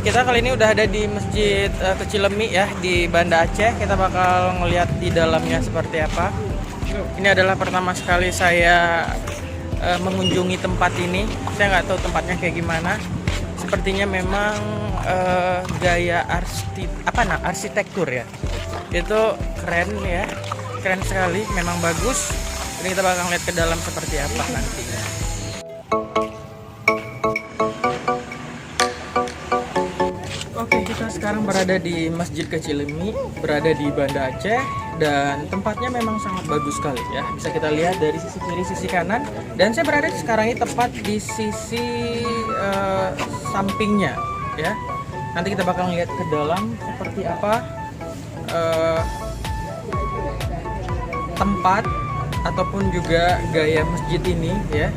Kita kali ini udah ada di Masjid Kecilemi ya, di Banda Aceh. Kita bakal ngeliat di dalamnya seperti apa. Ini adalah pertama sekali saya mengunjungi tempat ini. Saya nggak tahu tempatnya kayak gimana. Sepertinya memang gaya arsitektur ya, itu keren ya, keren sekali, memang bagus. Ini kita bakal lihat ke dalam seperti apa nantinya. Oke, kita sekarang berada di Masjid Kecilemi, berada di Banda Aceh, dan tempatnya memang sangat bagus sekali ya. Bisa kita lihat dari sisi kiri, sisi kanan, dan saya berada sekarang ini tepat di sisi sampingnya ya. Nanti kita bakal lihat ke dalam seperti apa tempat ataupun juga gaya masjid ini ya.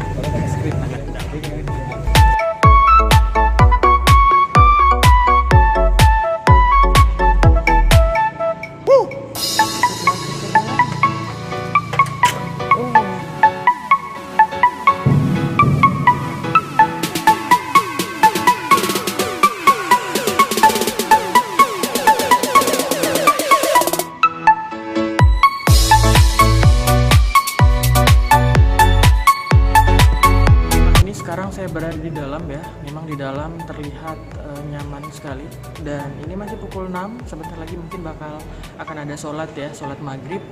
Saya berada di dalam ya, memang di dalam terlihat nyaman sekali, dan ini masih pukul 6, sebentar lagi mungkin akan ada sholat ya, sholat maghrib,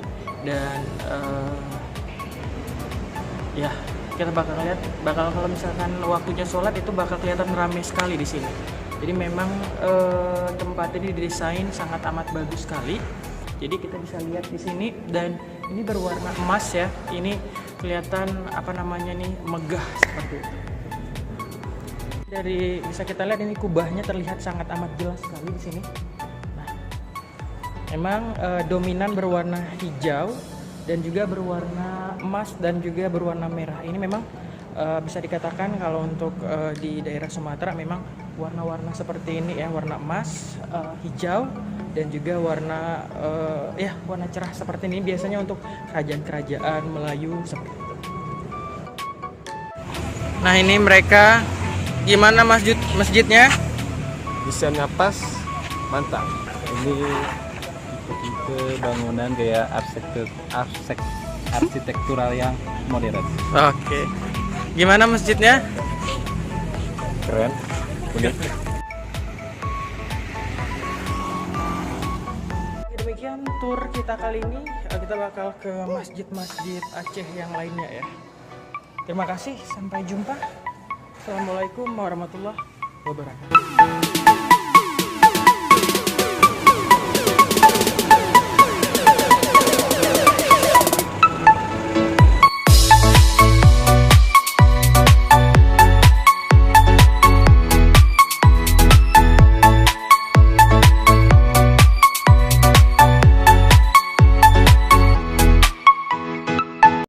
dan ya kita bakal lihat, kalau misalkan waktunya sholat itu bakal kelihatan ramai sekali di sini. Jadi memang tempat ini didesain sangat amat bagus sekali. Jadi kita bisa lihat di sini, dan ini berwarna emas ya, ini kelihatan megah seperti itu. Bisa kita lihat ini kubahnya terlihat sangat amat jelas sekali di sini. Nah, memang dominan berwarna hijau dan juga berwarna emas dan juga berwarna merah. Ini memang bisa dikatakan kalau untuk di daerah Sumatera memang warna-warna seperti ini ya, warna emas, hijau dan juga warna warna cerah seperti ini biasanya untuk kerajaan-kerajaan Melayu seperti itu. Nah, ini mereka gimana masjidnya? Desainnya pas, mantap. Ini tipe bangunan gaya arsitektural yang modern. Oke. Gimana masjidnya? Keren, unik. Demikian tur kita kali ini. Kita bakal ke masjid-masjid Aceh yang lainnya ya. Terima kasih, sampai jumpa. Assalamualaikum warahmatullahi wabarakatuh.